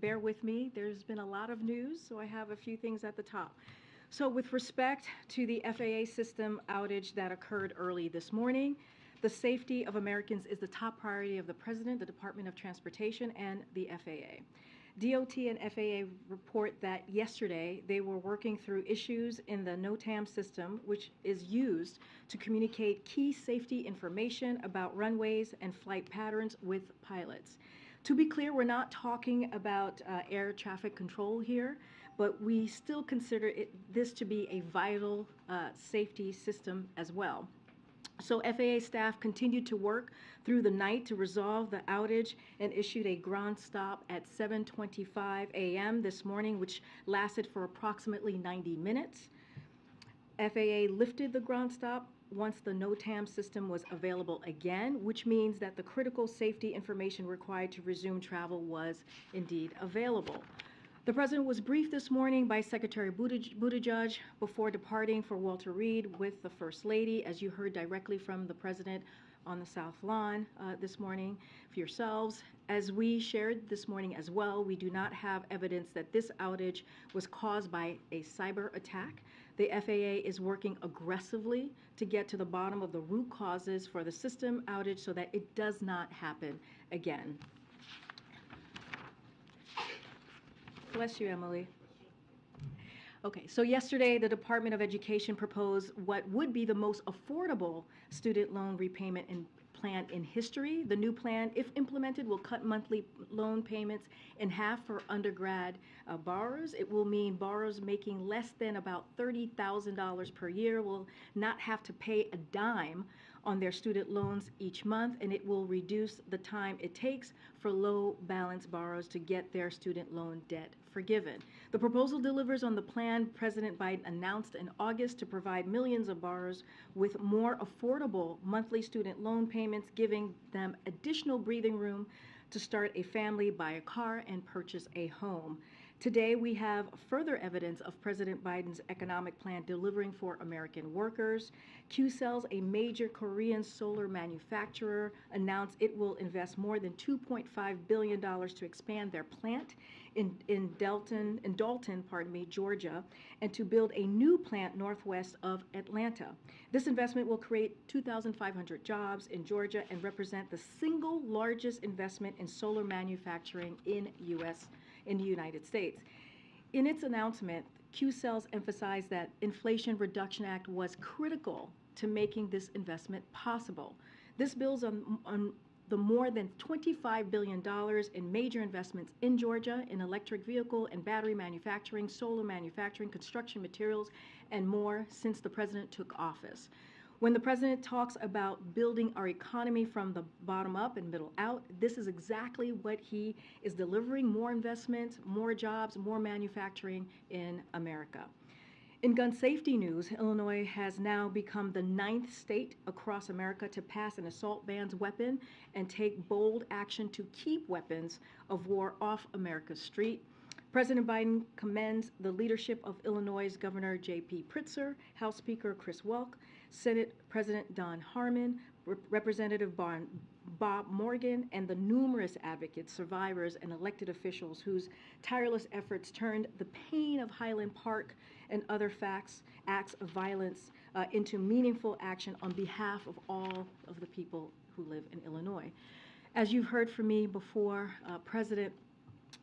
bear with me. There's been a lot of news, so I have a few things at the top. So with respect to the FAA system outage that occurred early this morning, the safety of Americans is the top priority of the President, the Department of Transportation, and the FAA. DOT and FAA report that yesterday they were working through issues in the NOTAM system, which is used to communicate key safety information about runways and flight patterns with pilots. To be clear, we're not talking about air traffic control here, but we still consider this to be a vital safety system as well. So FAA staff continued to work through the night to resolve the outage and issued a ground stop at 7:25 a.m. this morning, which lasted for approximately 90 minutes. FAA lifted the ground stop once the NOTAM system was available again, which means that the critical safety information required to resume travel was indeed available. The President was briefed this morning by Secretary Buttigieg before departing for Walter Reed with the First Lady, as you heard directly from the President on the South Lawn this morning for yourselves. As we shared this morning as well, we do not have evidence that this outage was caused by a cyber attack. The FAA is working aggressively to get to the bottom of the root causes for the system outage so that it does not happen again. Bless you, Emily. Okay, so yesterday the Department of Education proposed what would be the most affordable student loan repayment plan in history. The new plan, if implemented, will cut monthly loan payments in half for undergrad borrowers. It will mean borrowers making less than about $30,000 per year will not have to pay a dime on their student loans each month, and it will reduce the time it takes for low balance borrowers to get their student loan debt forgiven. The proposal delivers on the plan President Biden announced in August to provide millions of borrowers with more affordable monthly student loan payments, giving them additional breathing room to start a family, buy a car, and purchase a home. Today, we have further evidence of President Biden's economic plan delivering for American workers. Qcells, a major Korean solar manufacturer, announced it will invest more than $2.5 billion to expand their plant in Dalton, Georgia, and to build a new plant northwest of Atlanta. This investment will create 2,500 jobs in Georgia and represent the single largest investment in solar manufacturing in the United States. In its announcement, Qcells emphasized that Inflation Reduction Act was critical to making this investment possible. This builds on the more than $25 billion in major investments in Georgia in electric vehicle and battery manufacturing, solar manufacturing, construction materials, and more since the president took office. When the president talks about building our economy from the bottom up and middle out, this is exactly what he is delivering: more investments, more jobs, more manufacturing in America. In gun safety news, Illinois has now become the 9th state across America to pass an assault bans weapon and take bold action to keep weapons of war off America's street. President Biden commends the leadership of Illinois' Governor J.P. Pritzker, House Speaker Chris Welk, Senate President Don Harmon, Representative Bob Morgan, and the numerous advocates, survivors, and elected officials whose tireless efforts turned the pain of Highland Park and other acts of violence into meaningful action on behalf of all of the people who live in Illinois. As you've heard from me before, President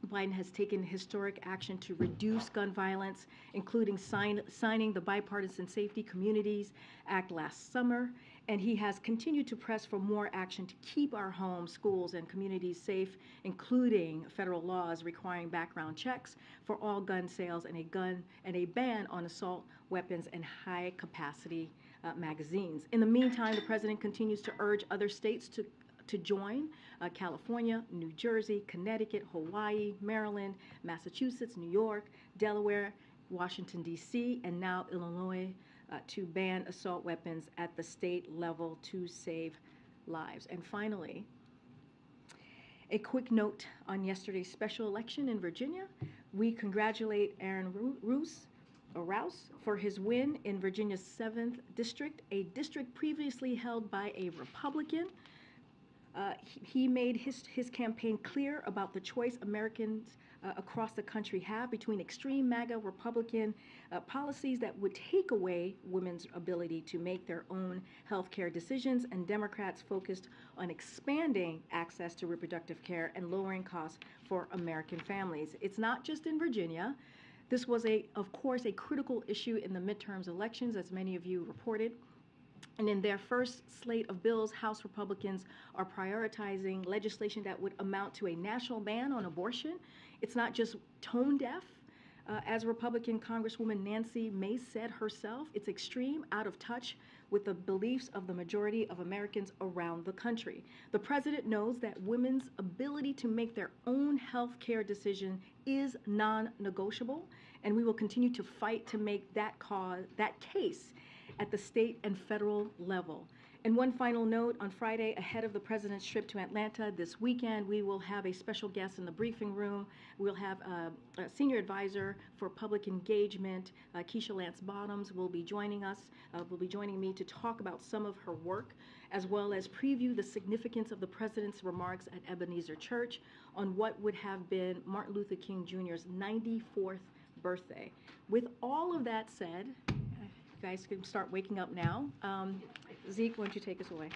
Biden has taken historic action to reduce gun violence, including signing the Bipartisan Safety Communities Act last summer, and he has continued to press for more action to keep our homes, schools, and communities safe, including federal laws requiring background checks for all gun sales and a ban on assault weapons and high-capacity magazines. In the meantime, the president continues to urge other states to join California, New Jersey, Connecticut, Hawaii, Maryland, Massachusetts, New York, Delaware, Washington, D.C., and now Illinois to ban assault weapons at the state level to save lives. And finally, a quick note on yesterday's special election in Virginia. We congratulate Aaron Rouse for his win in Virginia's 7th district, a district previously held by a Republican. He made his campaign clear about the choice Americans across the country have between extreme MAGA Republican policies that would take away women's ability to make their own health care decisions, and Democrats focused on expanding access to reproductive care and lowering costs for American families. It's not just in Virginia. This was, of course, a critical issue in the midterms elections, as many of you reported. And in their first slate of bills, House Republicans are prioritizing legislation that would amount to a national ban on abortion. It's not just tone deaf. As Republican Congresswoman Nancy Mace said herself, it's extreme, out of touch with the beliefs of the majority of Americans around the country. The president knows that women's ability to make their own health care decision is non-negotiable, and we will continue to fight to make that case at the state and federal level. And one final note, on Friday, ahead of the president's trip to Atlanta this weekend, we will have a special guest in the briefing room. We'll have a senior advisor for public engagement, Keisha Lance Bottoms, will be joining us, will be joining me to talk about some of her work, as well as preview the significance of the president's remarks at Ebenezer Church on what would have been Martin Luther King Jr.'s 94th birthday. With all of that said, you guys can start waking up now. Zeke, why don't you take us away?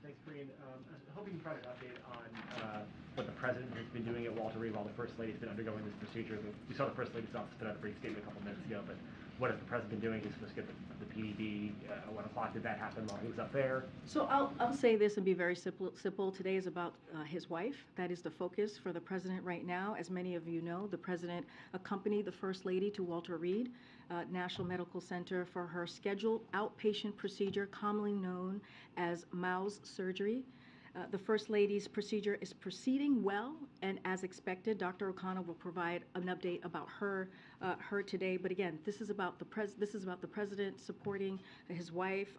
Thanks, Karine. I was hoping you can provide an update on what the president has been doing at Walter Reed while the First Lady's been undergoing this procedure. We saw the First Lady's office put out a brief statement a couple minutes ago, but what has the president been doing? He's supposed to get the PDB at 1 o'clock. Did that happen while he was up there? So I'll say this and be very simple. Today is about his wife. That is the focus for the president right now. As many of you know, the president accompanied the First Lady to Walter Reed National Medical Center for her scheduled outpatient procedure, commonly known as Mouws surgery. The First Lady's procedure is proceeding well, and as expected, Dr. O'Connell will provide an update about her today. But again, this is about the president supporting his wife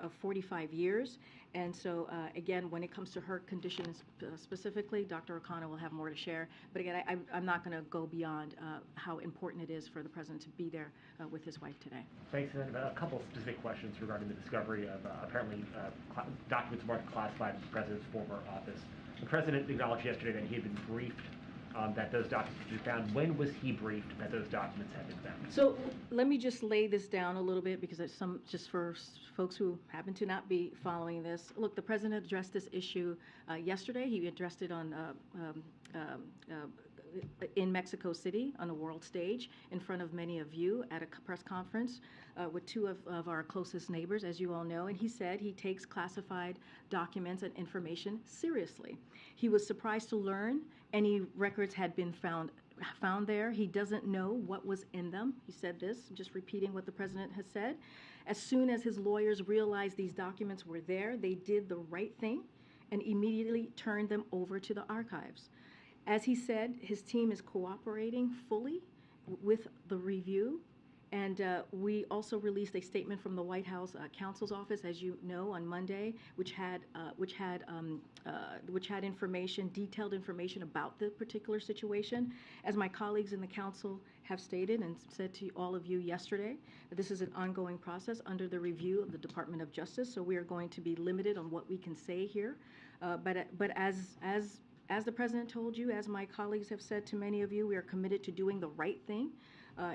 of 45 years. And so again, when it comes to her condition specifically, Dr. O'Connell will have more to share. But again, I'm not going to go beyond how important it is for the president to be there with his wife today. Thanks. And then a couple specific questions regarding the discovery of apparently documents marked classified in the president's former office. The president acknowledged yesterday that he had been briefed that those documents had been found. When was he briefed that those documents had been found? So let me just lay this down a little bit, because it's just for folks who happen to not be following this. Look, the president addressed this issue yesterday. He addressed it on in Mexico City on a world stage in front of many of you at a press conference with two of our closest neighbors, as you all know, and he said he takes classified documents and information seriously. He was surprised to learn any records had been found there. He doesn't know what was in them. He said this, just repeating what the president has said. As soon as his lawyers realized these documents were there, they did the right thing and immediately turned them over to the archives. As he said, his team is cooperating fully with the review, and we also released a statement from the White House counsel's office, as you know, on Monday, which had information, detailed information about the particular situation. As my colleagues in the council have stated and said to all of you yesterday, this is an ongoing process under the review of the Department of Justice, so we are going to be limited on what we can say here. But as the president told you, as my colleagues have said to many of you, we are committed to doing the right thing,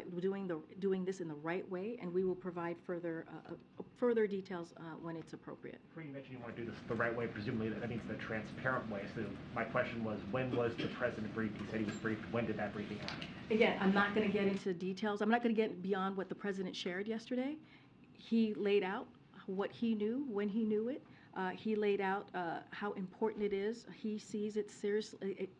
doing this in the right way, and we will provide further details when it's appropriate. You mentioned you want to do this the right way. Presumably that means the transparent way. So my question was, when was the president briefed? He said he was briefed. When did that briefing happen? Again, I'm not going to get into details. I'm not going to get beyond what the president shared yesterday. He laid out what he knew when he knew it. He laid out how important it is. He sees it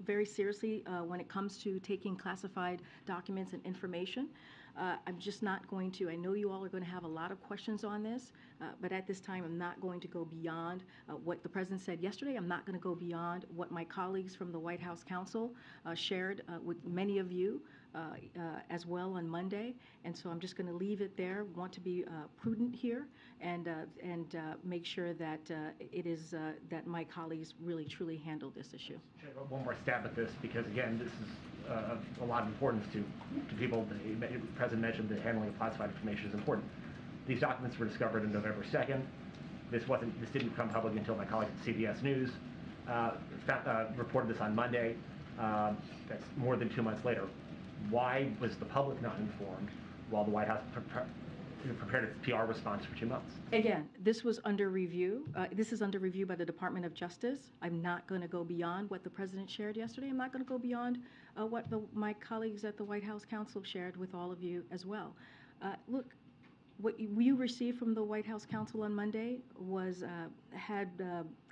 very seriously when it comes to taking classified documents and information. I'm just not going to, I know you all are going to have a lot of questions on this, but at this time I'm not going to go beyond what the president said yesterday. I'm not going to go beyond what my colleagues from the White House counsel shared with many of you as well on Monday, and so I'm just going to leave it there. Want to be prudent here and make sure that it is that my colleagues really truly handle this issue. One more stab at this, because again, this is a lot of importance to people. The president mentioned the handling of classified information is important. These documents were discovered on November 2nd. This didn't become public until my colleagues at CBS News reported this on Monday. That's more than 2 months later. Why was the public not informed while the White House prepared its PR response for 2 months? Again, this was under review. This is under review by the Department of Justice. I'm not going to go beyond what the President shared yesterday. I'm not going to go beyond what my colleagues at the White House Counsel shared with all of you as well. Look, what you received from the White House Counsel on Monday had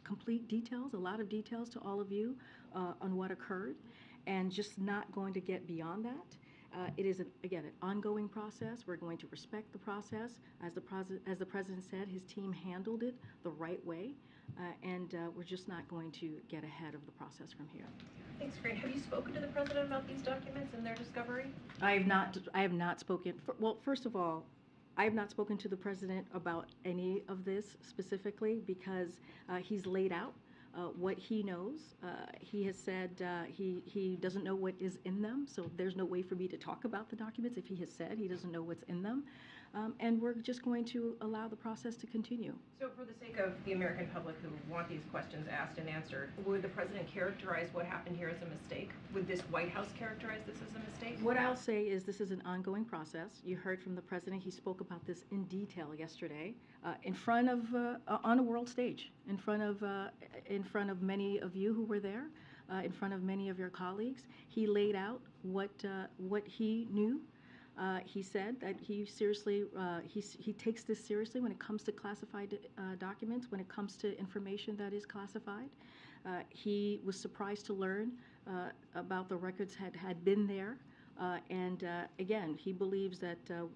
complete details, a lot of details to all of you on what occurred, and just not going to get beyond that. It is, again, an ongoing process. We're going to respect the process. As the President said, his team handled it the right way, and we're just not going to get ahead of the process from here. Thanks, Karine. Have you spoken to the President about these documents and their discovery? I have not spoken. Well, first of all, I have not spoken to the President about any of this specifically because he's laid out what he knows. He has said he doesn't know what is in them, so there's no way for me to talk about the documents if he has said he doesn't know what's in them. And we're just going to allow the process to continue. So for the sake of the American public who want these questions asked and answered, would the President characterize what happened here as a mistake? Would this White House characterize this as a mistake? What I'll say is this is an ongoing process. You heard from the President. He spoke about this in detail yesterday in front of, on a world stage, in front of many of you who were there, in front of many of your colleagues. He laid out what he knew. He said that he takes this seriously when it comes to classified documents, when it comes to information that is classified. He was surprised to learn about the records had been there, and again, he believes that the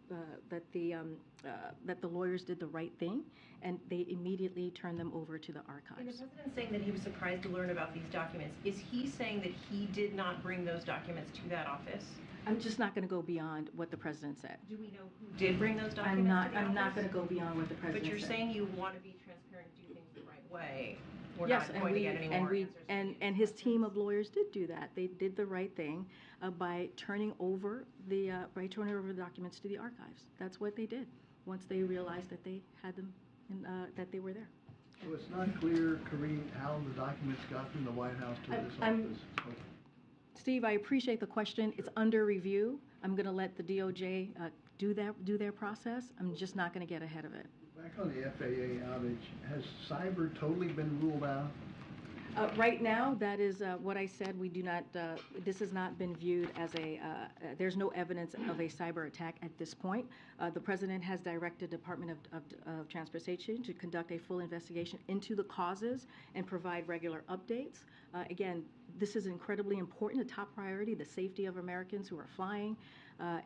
lawyers did the right thing, and they immediately turned them over to the archives. And the President saying that he was surprised to learn about these documents. Is he saying that he did not bring those documents to that office? I'm just not going to go beyond what the President said. Do we know who did bring those documents to the office? I'm not going to go beyond what the President said. But you're saying you want to be transparent and do things the right way. We're yes, not going to get any more answers. And his team of lawyers did do that. They did the right thing by turning over the documents to the archives. That's what they did once they realized that they had them, that they were there. So it's not clear, Karine, how the documents got from the White House to this office? Steve, I appreciate the question. It's under review. I'm going to let the DOJ do their process. I'm just not going to get ahead of it. Back on the FAA outage, has cyber totally been ruled out? Right now, that is what I said. We do not. This has not been viewed as a. There's no evidence of a cyber attack at this point. The President has directed Department of Transportation to conduct a full investigation into the causes and provide regular updates. Again, this is incredibly important, a top priority, the safety of Americans who are flying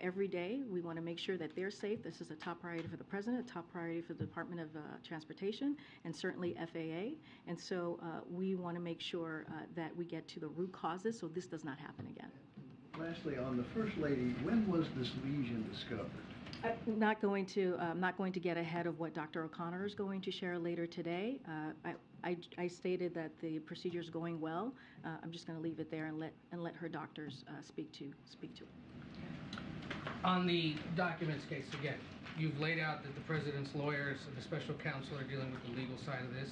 every day. We want to make sure that they're safe. This is a top priority for the President, a top priority for the Department of Transportation, and certainly FAA. And so we want to make sure that we get to the root causes so this does not happen again. Lastly, on the First Lady, when was this lesion discovered? I'm not going to get ahead of what Dr. O'Connor is going to share later today. I stated that the procedure is going well. I'm just going to leave it there and let her doctors speak to it. On the documents case, again, you've laid out that the President's lawyers and the special counsel are dealing with the legal side of this.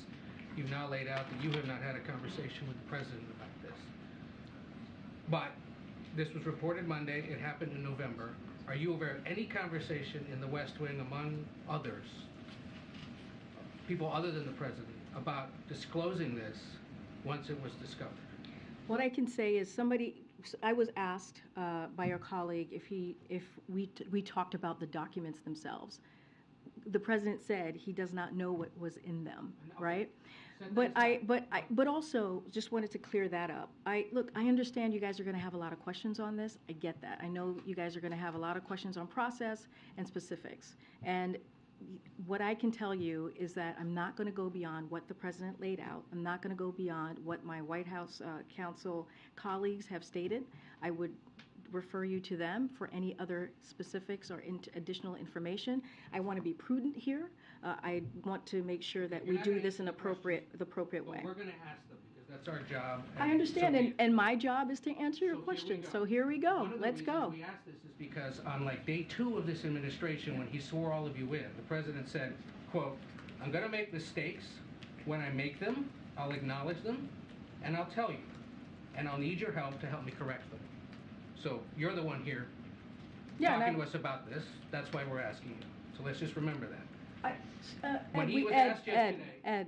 You've now laid out that you have not had a conversation with the President about this. But this was reported Monday. It happened in November. Are you aware of any conversation in the West Wing among others, people other than the President, about disclosing this once it was discovered? What I can say is I was asked by your colleague if we talked about the documents themselves. The President said he does not know what was in them, right? But also just wanted to clear that up. I understand you guys are going to have a lot of questions on this. I get that. I know you guys are going to have a lot of questions on process and specifics. And what I can tell you is that I'm not going to go beyond what the President laid out. I'm not going to go beyond what my White House counsel colleagues have stated. I would refer you to them for any other specifics or additional information. I want to be prudent here. I want to make sure that we do this in the appropriate way. We're going to ask them because that's our job. I understand, and my job is to answer your questions. So here we go. Let's go. We asked this is because on like day 2 of this administration, when he swore all of you in, the President said, quote, "I'm going to make mistakes. When I make them, I'll acknowledge them, and I'll tell you, and I'll need your help to help me correct them. So you're the one here talking to us about this. That's why we're asking you. So let's just remember that. When he was asked yesterday, Ed,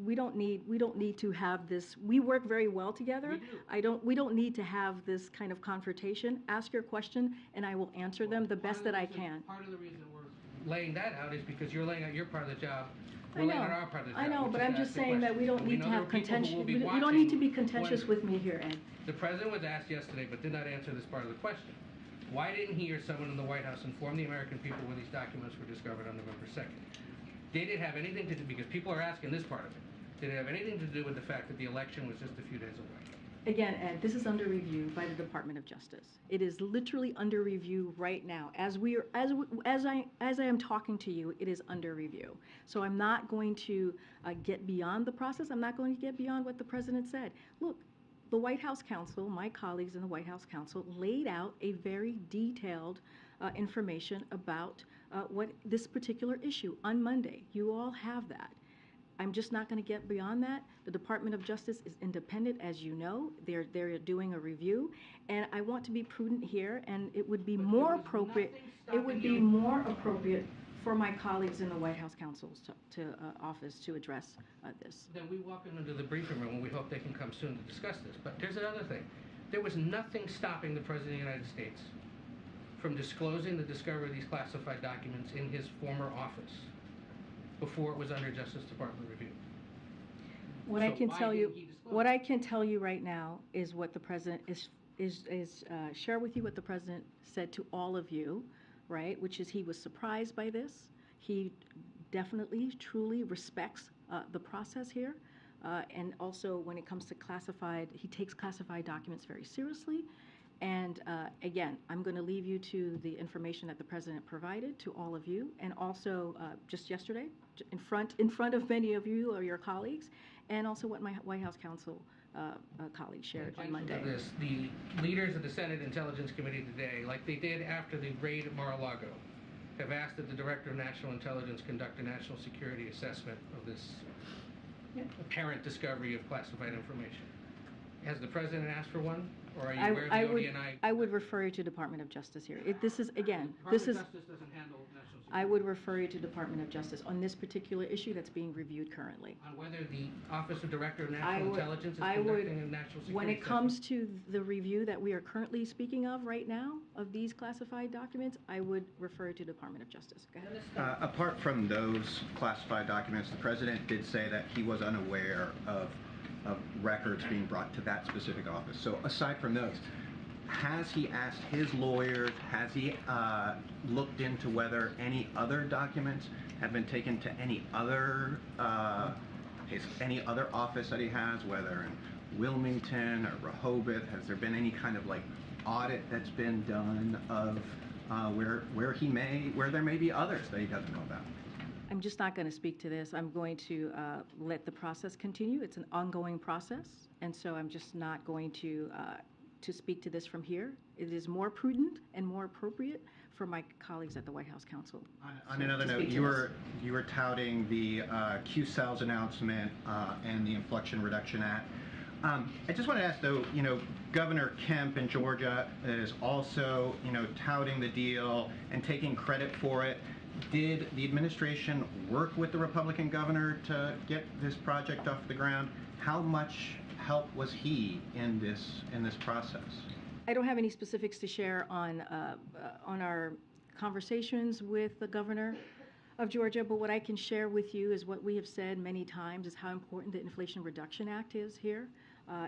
we don't need to have this. We work very well together. We do. We don't need to have this kind of confrontation. Ask your question, and I will answer them the best that I can. Part of the reason we're laying that out is because you're laying out your part of the job. I We're laying know, out our part of the job. I know, which but is I'm to just ask the saying that we don't question. need to know there have are people who contention. will be We don't watching need to be contentious when- with me here, Ed. The president was asked yesterday, but did not answer this part of the question. Why didn't he or someone in the White House inform the American people when these documents were discovered on November 2nd? Did it have anything to do, because people are asking this part of it, did it have anything to do with the fact that the election was just a few days away? Again, Ed, this is under review by the Department of Justice. It is literally under review right now. As I am talking to you, it is under review. So I'm not going to get beyond the process. I'm not going to get beyond what the president said. Look, the White House counsel, my colleagues in the White House counsel, laid out a very detailed information about what this particular issue on Monday. You all have that. I'm just not going to get beyond that. The Department of Justice is independent, as you know. They're doing a review, and I want to be prudent here. And it would be more appropriate. It would be more appropriate for my colleagues in the White House counsel's office to address this. Then we walk into the briefing room and we hope they can come soon to discuss this. But there's another thing. There was nothing stopping the President of the United States from disclosing the discovery of these classified documents in his former office before it was under Justice Department review. What I can tell you right now is what the president share with you what the president said to all of you, right? Which is he was surprised by this. He definitely, truly respects the process here, and also when it comes to classified, he takes classified documents very seriously. And again, I'm going to leave you to the information that the president provided to all of you, and also just yesterday, in front of many of you or your colleagues, and also what my White House counsel colleagues shared on Monday. The leaders of the Senate Intelligence Committee today, like they did after the raid at Mar-a-Lago, have asked that the Director of National Intelligence conduct a national security assessment of this apparent discovery of classified information. Has the president asked for one? Or are you aware of the ODNI? I would refer you to Department of Justice here. This is, again, Department of Justice doesn't handle national security. I would refer you to Department of Justice on this particular issue that's being reviewed currently. On whether the Office of Director of National Intelligence is conducting a national security when it assessment? comes to the review that we are currently speaking of right now, of these classified documents, I would refer you to Department of Justice. Go ahead. Apart from those classified documents, the president did say that he was unaware of records being brought to that specific office. So aside from those, has he asked his lawyers, has he looked into whether any other documents have been taken to any other office that he has, whether in Wilmington or Rehoboth? Has there been any kind of like audit that's been done of where there may be others that he doesn't know about? I'm just not going to speak to this. I'm going to let the process continue. It's an ongoing process, and so I'm just not going to speak to this from here. It is more prudent and more appropriate for my colleagues at the White House counsel. On another note, you were touting the Q-Cells announcement and the Inflation Reduction Act. I just want to ask, though, Governor Kemp in Georgia is also, touting the deal and taking credit for it. Did the administration work with the Republican governor to get this project off the ground? How much help was he in this process? I don't have any specifics to share on our conversations with the governor of Georgia, but what I can share with you is what we have said many times is how important the Inflation Reduction Act is here.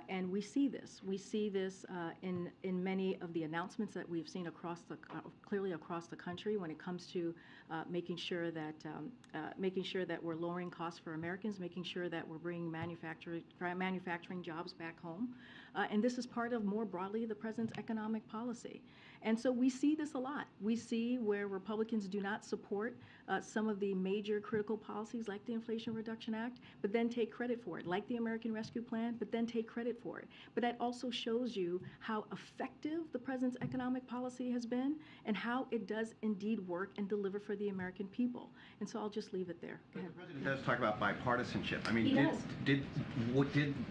And we see this. We see this in many of the announcements that we've seen clearly across the country when it comes to making sure that we're lowering costs for Americans, making sure that we're bringing manufacturing jobs back home. and this is part of, more broadly, the president's economic policy. And so we see this a lot. We see where Republicans do not support some of the major critical policies like the Inflation Reduction Act, but then take credit for it, like the American Rescue Plan, but then take credit for it. But that also shows you how effective the president's economic policy has been and how it does indeed work and deliver for the American people. And so I'll just leave it there. Go ahead. The president does talk about bipartisanship. I mean, He does.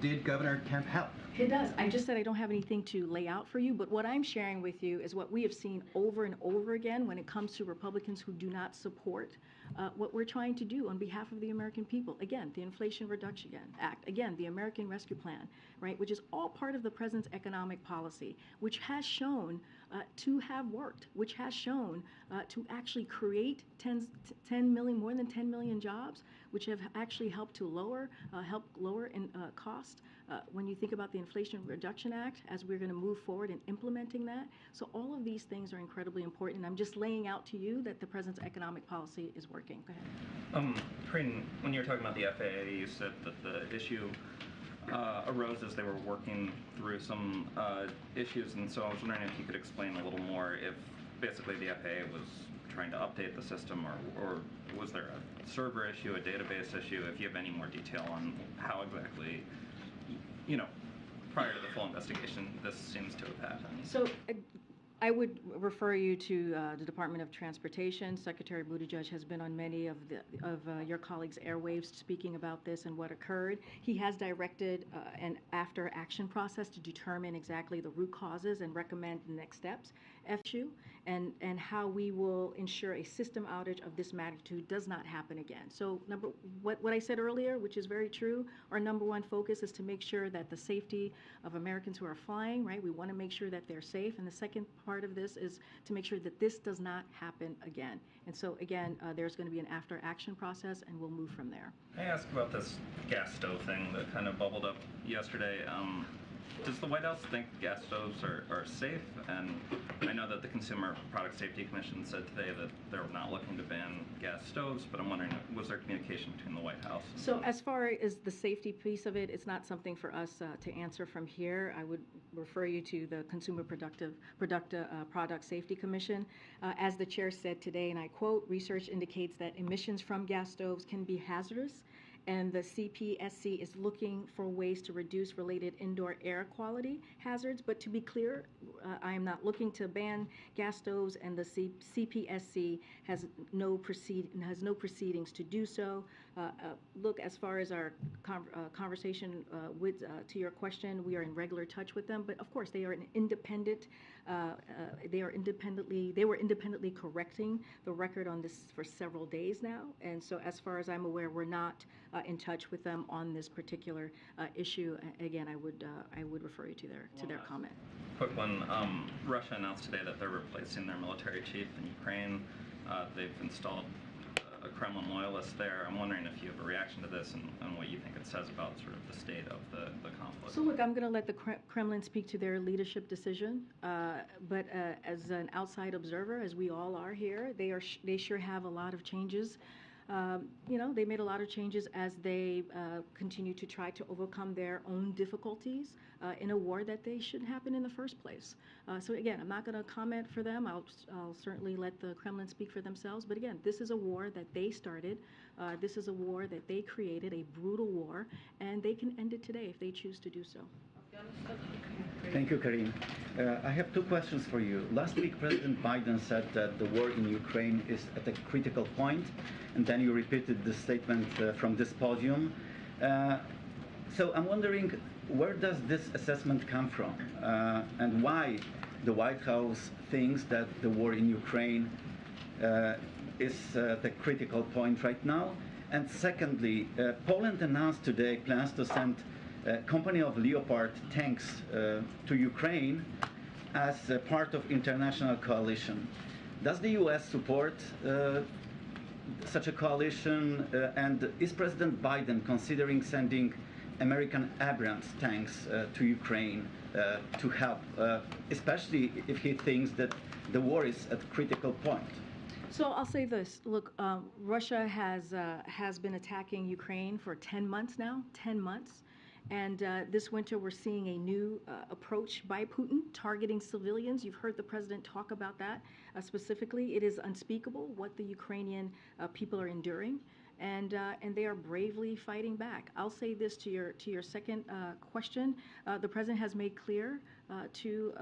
did Governor Kemp help? It does. I just said I don't have anything to lay out for you, but what I'm sharing with you is what we have seen over and over again when it comes to Republicans who do not support what we're trying to do on behalf of the American people. Again, the Inflation Reduction Act. Again, the American Rescue Plan, right, which is all part of the president's economic policy, which has shown to have worked, which has shown to actually create more than 10 million jobs, which have actually helped to lower in cost. When you think about the Inflation Reduction Act, as we're going to move forward in implementing that. So all of these things are incredibly important. And I'm just laying out to you that the president's economic policy is working. Go ahead. Karine, when you were talking about the FAA, you said that the issue arose as they were working through some issues, and so I was wondering if you could explain a little more if basically the FAA was trying to update the system, or was there a server issue, a database issue, if you have any more detail on how exactly, prior to the full investigation, this seems to have happened. So I would refer you to the Department of Transportation. Secretary Buttigieg has been on many of your colleagues' airwaves speaking about this and what occurred. He has directed an after-action process to determine exactly the root causes and recommend the next steps, and how we will ensure a system outage of this magnitude does not happen again. So what I said earlier, which is very true, our number one focus is to make sure that the safety of Americans who are flying, right? We want to make sure that they're safe. And the second part of this is to make sure that this does not happen again. And so again, there's going to be an after-action process, and we'll move from there. May I ask about this gas stove thing that kind of bubbled up yesterday? Does the White House think gas stoves are safe? And I know that the Consumer Product Safety Commission said today that they're not looking to ban gas stoves, but I'm wondering, was there communication between the White House? So as far as the safety piece of it, it's not something for us to answer from here. I would refer you to the Consumer Product Safety Commission. As the chair said today, and I quote, research indicates that emissions from gas stoves can be hazardous, and the CPSC is looking for ways to reduce related indoor air quality hazards. But to be clear, I am not looking to ban gas stoves, and the CPSC has no proceedings to do so. Look, as far as our conversation to your question, we are in regular touch with them. But of course, they are an independent. They were independently correcting the record on this for several days now, and so as far as I'm aware, we're not in touch with them on this particular issue. Again, I would refer you to their comment. Quick one. Russia announced today that they're replacing their military chief in Ukraine. They've installed a Kremlin loyalist there. I'm wondering if you have a reaction to this and what you think it says about sort of the state of the conflict. So look, I'm going to let the Kremlin speak to their leadership decision, but as an outside observer, as we all are here, they sure have a lot of changes. They made a lot of changes as they continue to try to overcome their own difficulties in a war that they shouldn't happen in the first place. So again, I'm not going to comment for them. I'll certainly let the Kremlin speak for themselves. But again, this is a war that they started. This is a war that they created, a brutal war, and they can end it today if they choose to do so. Thank you, Karine. I have two questions for you. Last week, President Biden said that the war in Ukraine is at a critical point, and then you repeated the statement from this podium. So I'm wondering, where does this assessment come from, and why the White House thinks that the war in Ukraine is the critical point right now? And secondly, Poland announced today plans to send a company of Leopard tanks to Ukraine as a part of international coalition. Does the U.S. support such a coalition, and is President Biden considering sending American Abrams tanks to Ukraine to help, especially if he thinks that the war is at a critical point? So I'll say this. Look, Russia has been attacking Ukraine for 10 months now, 10 months. And this winter, we're seeing a new approach by Putin targeting civilians. You've heard the president talk about that specifically. It is unspeakable what the Ukrainian people are enduring, and they are bravely fighting back. I'll say this to your second question. The president has made clear to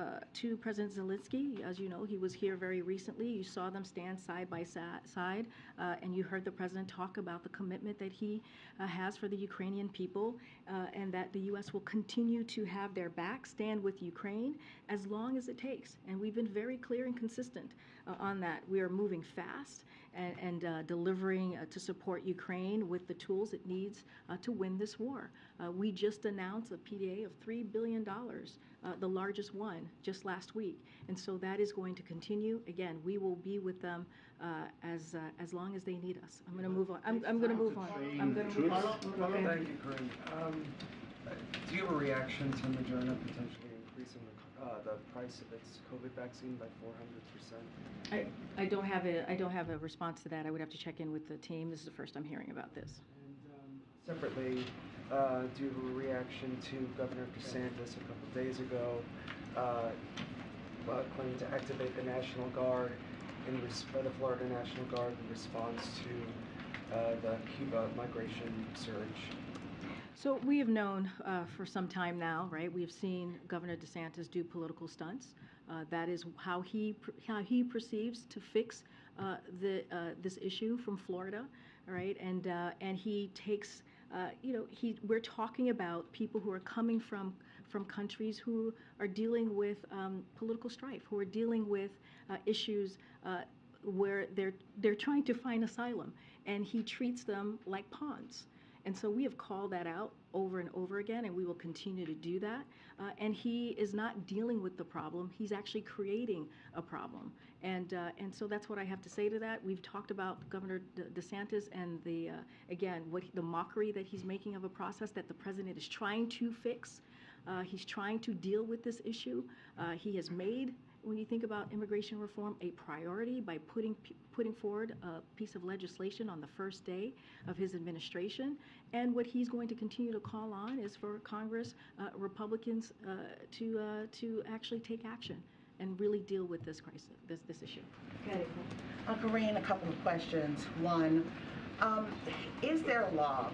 President Zelensky, as you know, he was here very recently. You saw them stand side by side, and you heard the president talk about the commitment that he has for the Ukrainian people, and that the U.S. will continue to have their back, stand with Ukraine as long as it takes. And we've been very clear and consistent on that. We are moving fast and delivering to support Ukraine with the tools it needs to win this war. We just announced a PDA of $3 billion, the largest one just last week. And so that is going to continue. Again, we will be with them as long as they need us. I'm going to move on. I'm going to move on. I'm going to move on. Okay. Thank you, Karine. Do you have a reaction to Moderna potentially increasing the price of its COVID vaccine by 400%? I don't have a response to that. I would have to check in with the team. This is the first I'm hearing about this. And separately, do you have a reaction to Governor DeSantis a couple days ago claiming to activate the National Guard the Florida National Guard in response to the Cuba migration surge? So we have known for some time now, right? We have seen Governor DeSantis do political stunts. That is how he perceives to fix this issue from Florida, right? And he takes, we're talking about people who are coming from countries who are dealing with political strife, who are dealing with issues where they're trying to find asylum, and he treats them like pawns. And so we have called that out over and over again, and we will continue to do that. And he is not dealing with the problem. He's actually creating a problem. And so that's what I have to say to that. We've talked about Governor DeSantis and the mockery that he's making of a process that the president is trying to fix. He's trying to deal with this issue. He has made, when you think about immigration reform, a priority by putting forward a piece of legislation on the first day of his administration. And what he's going to continue to call on is for Congress, Republicans, to actually take action and really deal with this crisis, this issue. Okay. Karine, a couple of questions. One, is there a log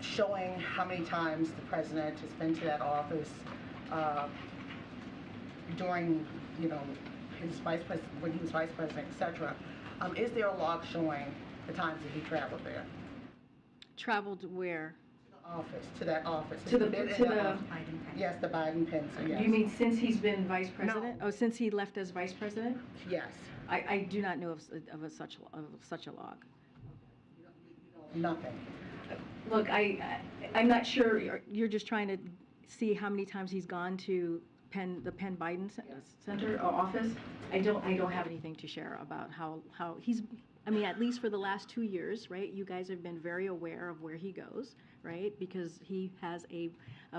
showing how many times the president has been to that office during, his when he was vice president, etc.? Is there a log showing the times that he traveled there? Traveled where? To that office. Yes, the Biden-Pence. Yes. You mean since he's been vice president? No. Oh, since he left as vice president? Yes. I do not know of such a log. Nothing. Look, I'm not sure. You're just trying to see how many times he's gone to the Penn Biden Center or office. I don't have anything to share about how he's. I mean, at least for the last 2 years, right? You guys have been very aware of where he goes, right? Because he has a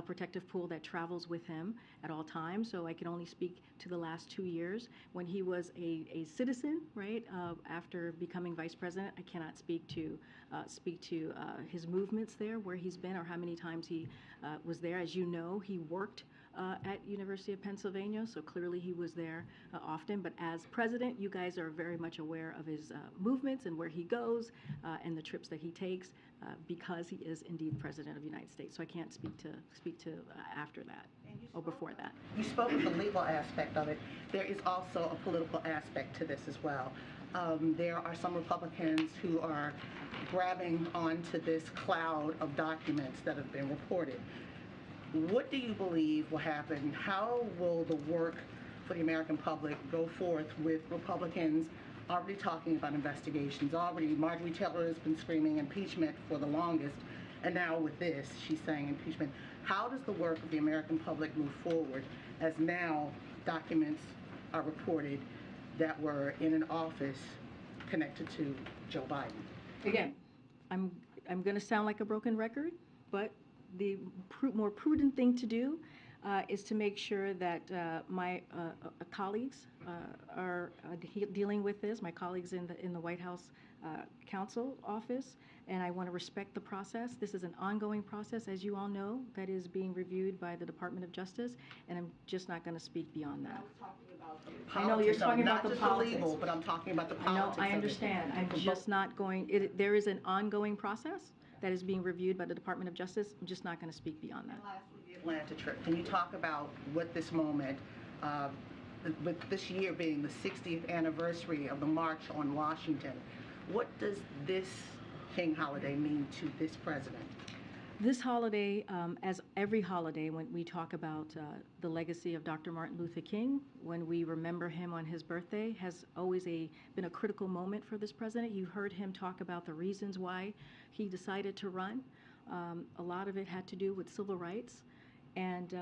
protective pool that travels with him at all times. So I can only speak to the last 2 years. When he was a citizen, right? After becoming vice president, I cannot speak to his movements there, where he's been, or how many times he was there. As you know, he worked at University of Pennsylvania, so clearly he was there often. But as president, you guys are very much aware of his movements and where he goes and the trips that he takes because he is indeed president of the United States. So I can't speak to after that or before that. You spoke of the legal aspect of it. There is also a political aspect to this as well. There are some Republicans who are grabbing onto this cloud of documents that have been reported. What do you believe will happen? How will the work for the American public go forth with Republicans already talking about investigations? Already, Marjorie Taylor has been screaming impeachment for the longest, and now with this, she's saying impeachment. How does the work of the American public move forward as now documents are reported that were in an office connected to Joe Biden? Again, I'm going to sound like a broken record, but the more prudent thing to do is to make sure that my colleagues are dealing with this, my colleagues in the White House Counsel Office, and I want to respect the process. This is an ongoing process, as you all know, that is being reviewed by the Department of Justice, and I'm just not going to speak beyond that. I know you're talking about the politics. Not just the legal, but I'm talking about the I politics. know, I understand. I'm just not going, there is an ongoing process that is being reviewed by the Department of Justice. I'm just not going to speak beyond that. And lastly, the Atlanta trip. Can you talk about what this moment, with this year being the 60th anniversary of the March on Washington, what does this King holiday mean to this president? This holiday, as every holiday, when we talk about the legacy of Dr. Martin Luther King, when we remember him on his birthday, has always been a critical moment for this president. You heard him talk about the reasons why he decided to run. A lot of it had to do with civil rights. And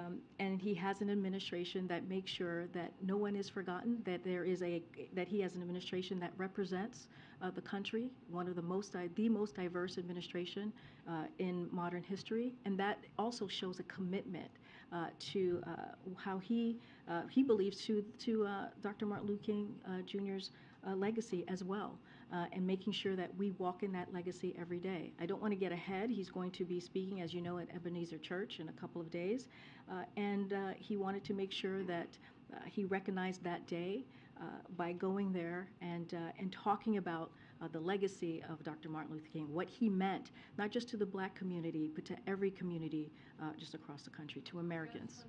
he has an administration that makes sure that no one is forgotten, that that he has an administration that represents the country, one of the most diverse administration in modern history, and that also shows a commitment to how he believes to Dr. Martin Luther King Jr.'s legacy as well, and making sure that we walk in that legacy every day. I don't want to get ahead. He's going to be speaking, as you know, at Ebenezer Church in a couple of days, and he wanted to make sure that he recognized that day by going there and talking about the legacy of Dr. Martin Luther King, what he meant, not just to the Black community, but to every community just across the country, to Americans.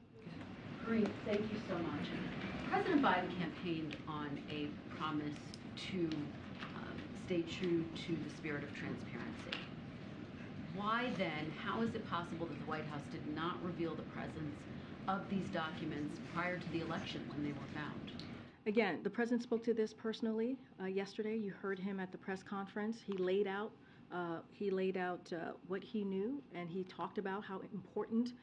Karine, thank you so much. President Biden campaigned on a promise to stay true to the spirit of transparency. Why then, how is it possible that the White House did not reveal the presence of these documents prior to the election when they were found? Again, the president spoke to this personally yesterday. You heard him at the press conference. He laid out what he knew, and he talked about how important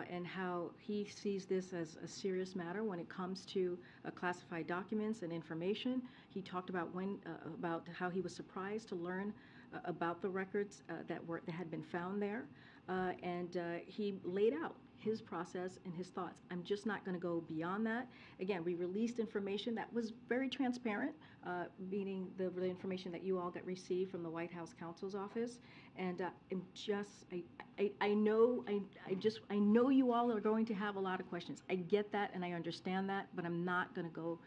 and how he sees this as a serious matter when it comes to classified documents and information. He talked about about how he was surprised to learn about the records that had been found there, and he laid out his process and his thoughts. I'm just not going to go beyond that. Again, we released information that was very transparent, meaning the information that you all got received from the White House Counsel's Office. And I know you all are going to have a lot of questions. I get that and I understand that, but I'm not going to go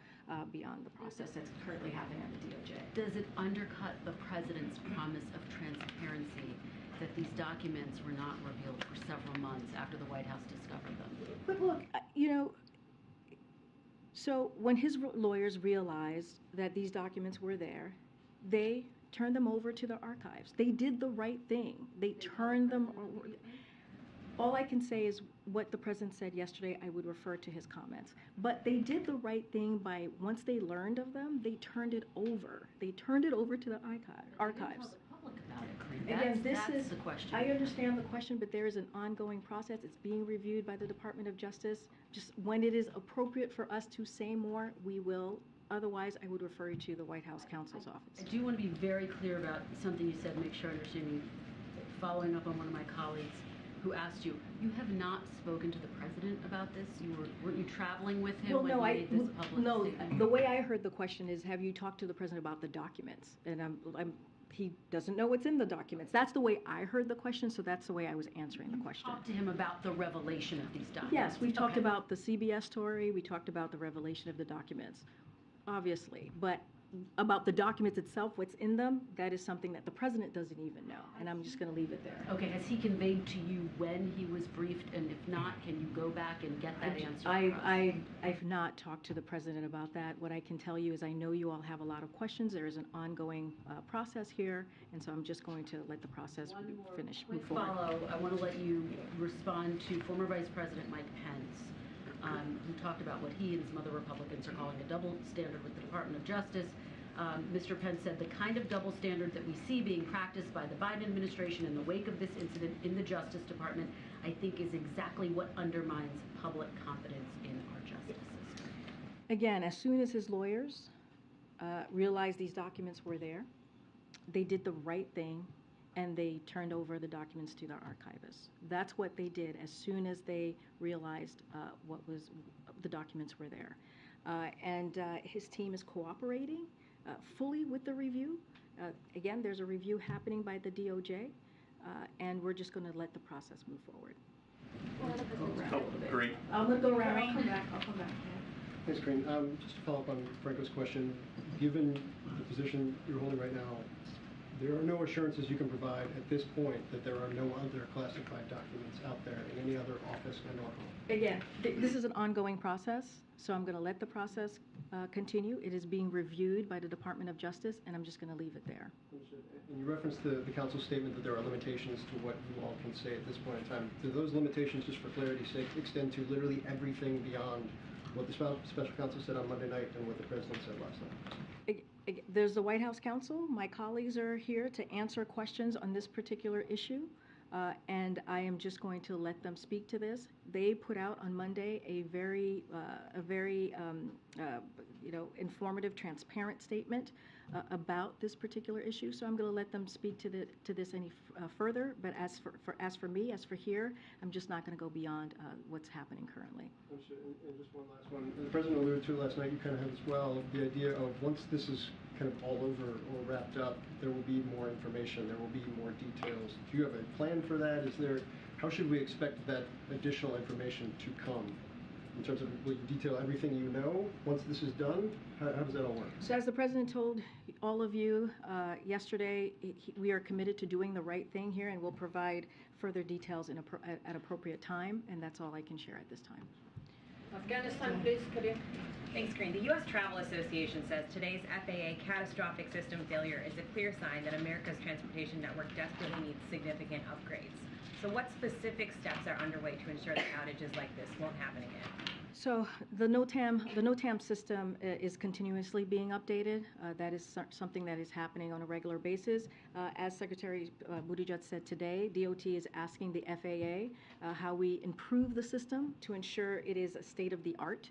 beyond the process that's currently happening at the DOJ. Does it undercut the president's promise of transparency that these documents were not revealed for several months after the White House discovered them? But look, so when his lawyers realized that these documents were there, they turned them over to the archives. They did the right thing. They turned them over. All I can say is what the president said yesterday. I would refer to his comments. But they did the right thing by, once they learned of them, they turned it over. They turned it over to the archives. Again, that's the question. I understand the question, but there is an ongoing process. It's being reviewed by the Department of Justice. Just when it is appropriate for us to say more, we will. Otherwise, I would refer you to the White House Counsel's Office. I do want to be very clear about something you said, make sure I understand you. Following up on one of my colleagues who asked you, you have not spoken to the president about this? Weren't you traveling with him when he made this public statement? The way I heard the question is, have you talked to the president about the documents? And he doesn't know what's in the documents. That's the way I heard the question, so that's the way I was answering the question. Talk to him about the revelation of these documents. Yes, we talked about the CBS story. We talked about the revelation of the documents, obviously. But about the documents itself, what's in them, that is something that the president doesn't even know, and I'm just going to leave it there. Okay, has he conveyed to you when he was briefed, and if not, can you go back and get that answer? I've not talked to the president about that. What I can tell you is I know you all have a lot of questions. There is an ongoing process here, and so I'm just going to let the process move forward. I want to let you respond to former Vice President Mike Pence, who talked about what he and some other Republicans are calling a double standard with the Department of Justice. Mr. Pence said the kind of double standard that we see being practiced by the Biden administration in the wake of this incident in the Justice Department, I think is exactly what undermines public confidence in our justice system. Again, as soon as his lawyers realized these documents were there, they did the right thing and they turned over the documents to the archivist. That's what they did as soon as they realized the documents were there. And his team is cooperating fully with the review. Again, there's a review happening by the DOJ, and we're just going to let the process move forward. Great. I'm going to go around. I'll come back. Thanks, Karine. Just to follow up on Franco's question, given the position you're holding right now, there are no assurances you can provide at this point that there are no other classified documents out there in any other office and or home. Again, this is an ongoing process, so I'm going to let the process continue. It is being reviewed by the Department of Justice, and I'm just going to leave it there. And you referenced the council's statement that there are limitations to what you all can say at this point in time. Do those limitations, just for clarity's sake, extend to literally everything beyond what the special counsel said on Monday night and what the president said last night? There's the White House counsel. My colleagues are here to answer questions on this particular issue, and I am just going to let them speak to this. They put out on Monday a very informative, transparent statement about this particular issue. So I'm going to let them speak to this any further. But as for me, as for here, I'm just not going to go beyond what's happening currently. And just one last one. The president alluded to last night, you kind of have as well, the idea of once this is kind of all over or wrapped up, there will be more information, there will be more details. Do you have a plan for that? How should we expect that additional information to come? In terms of, will you detail everything you know once this is done? How does that all work? So as the president told all of you yesterday, we are committed to doing the right thing here, and we'll provide further details at appropriate time, and that's all I can share at this time. Afghanistan, please, Karine. Thanks, Karine. The U.S. Travel Association says today's FAA catastrophic system failure is a clear sign that America's transportation network desperately needs significant upgrades. So what specific steps are underway to ensure that outages like this won't happen again? So the NOTAM system is continuously being updated. That is something that is happening on a regular basis. As Secretary Buttigieg said today, DOT is asking the FAA how we improve the system to ensure it is a state of the art.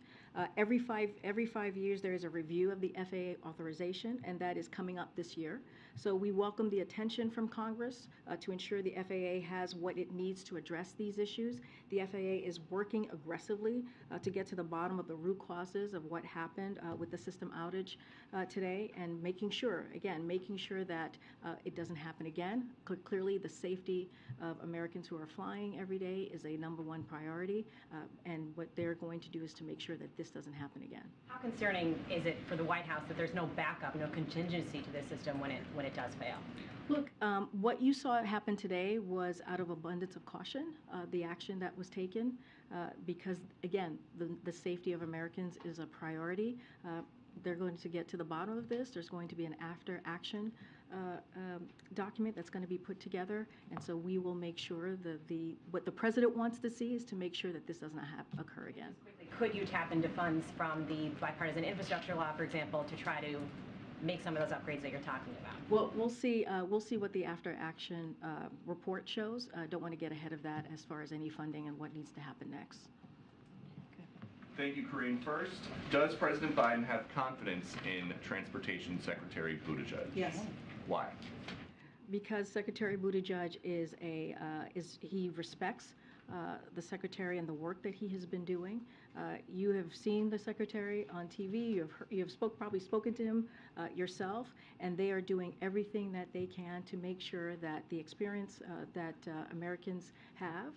Every 5 years there is a review of the FAA authorization, and that is coming up this year. So we welcome the attention from Congress to ensure the FAA has what it needs to address these issues. The FAA is working aggressively to get to the bottom of the root causes of what happened with the system outage today, and making sure that it doesn't happen again. Clearly, the safety of Americans who are flying every day is a #1 priority, and what they're going to do is to make sure that this doesn't happen again. How concerning is it for the White House that there's no backup, no contingency to this system when it does fail? Look, what you saw happen today was out of abundance of caution, the action that was taken, because, again, the safety of Americans is a priority. They're going to get to the bottom of this. There's going to be an after-action document that's going to be put together, and so we will make sure that what the president wants to see is to make sure that this doesn't occur again. Could you tap into funds from the bipartisan infrastructure law, for example, to try to make some of those upgrades that you're talking about? Well, we'll see what the after-action report shows. I don't want to get ahead of that as far as any funding and what needs to happen next. Thank you, Karine. First, does President Biden have confidence in Transportation Secretary Buttigieg? Yes. Why? Because Secretary Buttigieg he respects the secretary and the work that he has been doing. You have seen the secretary on TV. You have probably spoken to him yourself, and they are doing everything that they can to make sure that the experience that Americans have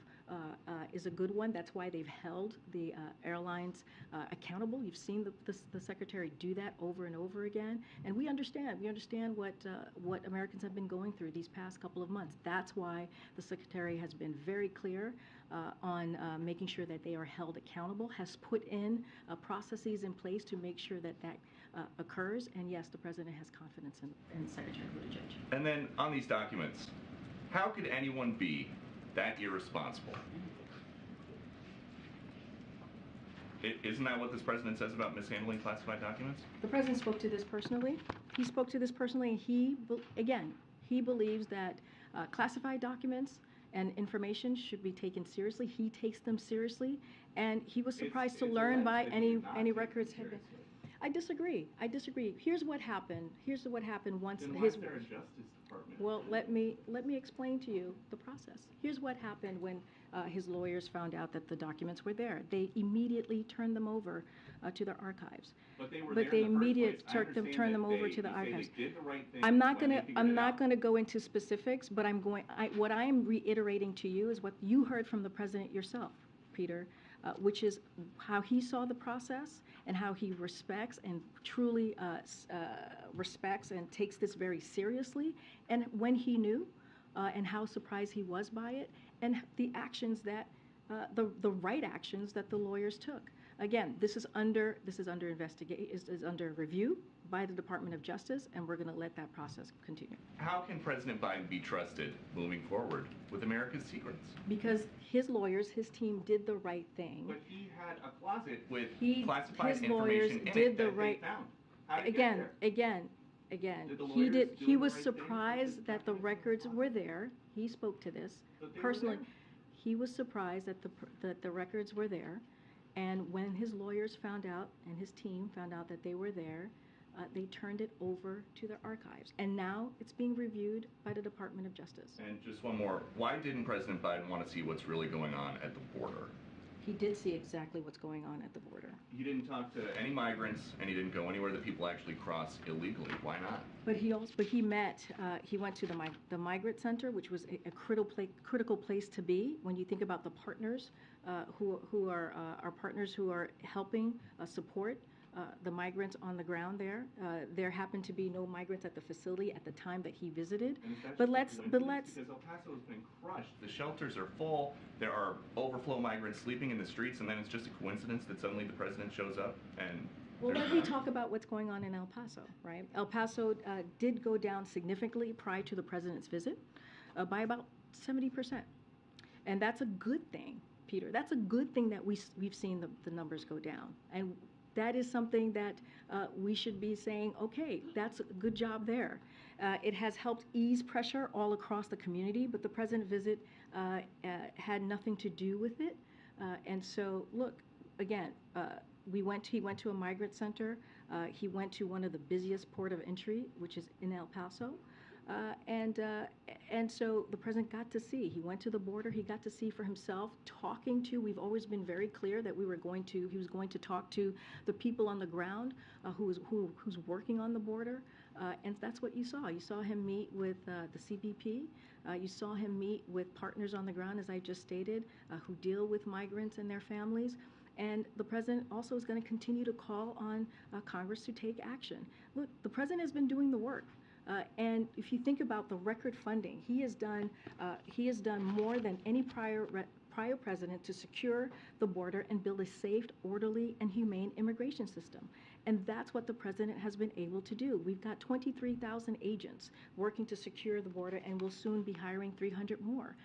is a good one. That's why they've held the airlines accountable. You've seen the secretary do that over and over again, and we understand. We understand what Americans have been going through these past couple of months. That's why the secretary has been very clear on making sure that they are held accountable, has put in processes in place to make sure that occurs, and yes, the president has confidence in Secretary Buttigieg. And then on these documents, how could anyone be that irresponsible? Isn't that what this president says about mishandling classified documents? The president spoke to this personally. He spoke to this personally, and he believes that classified documents and information should be taken seriously. He takes them seriously, and he was surprised to learn by any records had been. I disagree. Here's what happened. Once Then why his. is there a Justice Department? Well, let me explain to you the process. Here's what happened when his lawyers found out that the documents were there. They immediately turned them over to their archives. But they were But there they in the first immediately place. I turned them understand over that to the you say archives. They did the right thing I'm not when they gonna figured it out. go into specifics, but what I am reiterating to you is what you heard from the president yourself, Peter, which is how he saw the process and how he respects and truly respects and takes this very seriously, and when he knew, and how surprised he was by it, and the actions that the right actions that the lawyers took. Again, this is under review by the Department of Justice, and we're going to let that process continue. How can President Biden be trusted moving forward with America's secrets? Because his lawyers, his team did the right thing. But he had a closet with His classified lawyers information in did it the that right. they found. How did it get there? Again. Did the He lawyers did. do He the was right thing? surprised that the records were there. He spoke to this But they were personally. there. He was surprised that the records were there, and when his lawyers found out and his team found out that they were there, they turned it over to their archives, and now it's being reviewed by the Department of Justice. And just one more. Why didn't President Biden want to see what's really going on at the border? He did see exactly what's going on at the border. He didn't talk to any migrants, and he didn't go anywhere that people actually cross illegally. Why not? But he went to the migrant center, which was a critical place to be when you think about the partners who are our partners who are helping support the migrants on the ground there. There happened to be no migrants at the facility at the time that he visited. But let's Because El Paso has been crushed. The shelters are full. There are overflow migrants sleeping in the streets, and then it's just a coincidence that suddenly the president shows up and. Well, let me talk about what's going on in El Paso, right? El Paso did go down significantly prior to the president's visit by about 70%. And that's a good thing, Peter. That's a good thing that we've seen the numbers go down. And that is something that we should be saying, okay, that's a good job there. It has helped ease pressure all across the community, but the president's visit had nothing to do with it. And so, look, again, he went to a migrant center. He went to one of the busiest port of entry, which is in El Paso. And so the president got to see. He went to the border. He got to see for himself, talking to. We've always been very clear that he was going to talk to the people on the ground who's working on the border, and that's what you saw. You saw him meet with the CBP. You saw him meet with partners on the ground, as I just stated, who deal with migrants and their families. And the president also is going to continue to call on Congress to take action. Look, the president has been doing the work. And if you think about the record funding, he has done more than any prior president to secure the border and build a safe, orderly, and humane immigration system. And that's what the president has been able to do. We've got 23,000 agents working to secure the border, and we'll soon be hiring 300 more.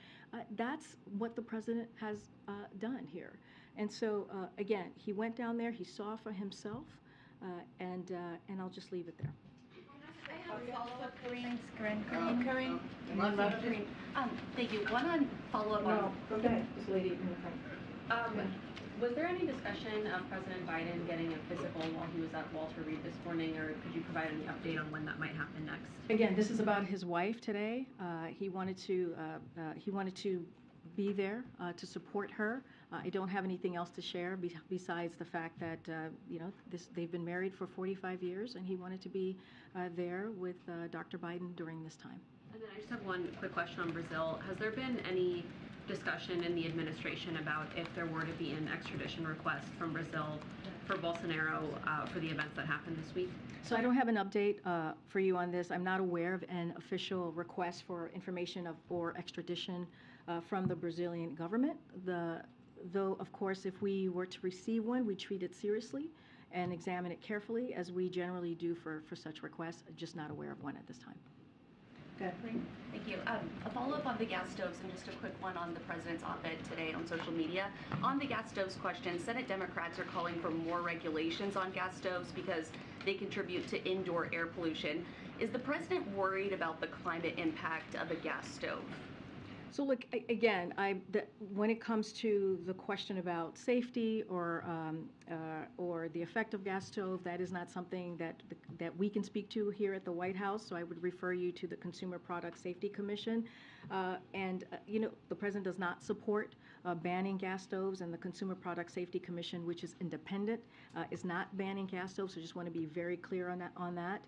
That's what the president has done here. And so, again, he went down there, he saw for himself, and I'll just leave it there. I have a follow-up, Karine. Karine. Thank you. One on follow-up on. Go ahead. This lady in the front. Was there any discussion of President Biden getting a physical while he was at Walter Reed this morning, or could you provide any update on when that might happen next? Again, this is about his wife today. He wanted to be there to support her. I don't have anything else to share besides the fact that they've been married for 45 years, and he wanted to be there with Dr. Biden during this time. And then I just have one quick question on Brazil. Has there been any discussion in the administration about if there were to be an extradition request from Brazil for Bolsonaro for the events that happened this week? So I don't have an update for you on this. I'm not aware of an official request for information or extradition from the Brazilian government. Though, of course, if we were to receive one, we treat it seriously and examine it carefully, as we generally do for such requests. Just not aware of one at this time. Good. Thank you. A follow-up on the gas stoves, and just a quick one on the president's op-ed today on social media. On the gas stoves question, Senate Democrats are calling for more regulations on gas stoves because they contribute to indoor air pollution. Is the president worried about the climate impact of a gas stove? So look, again, when it comes to the question about safety or the effect of gas stove, that is not something that we can speak to here at the White House. So I would refer you to the Consumer Product Safety Commission. The president does not support banning gas stoves, and the Consumer Product Safety Commission, which is independent, is not banning gas stoves. So just want to be very clear on that.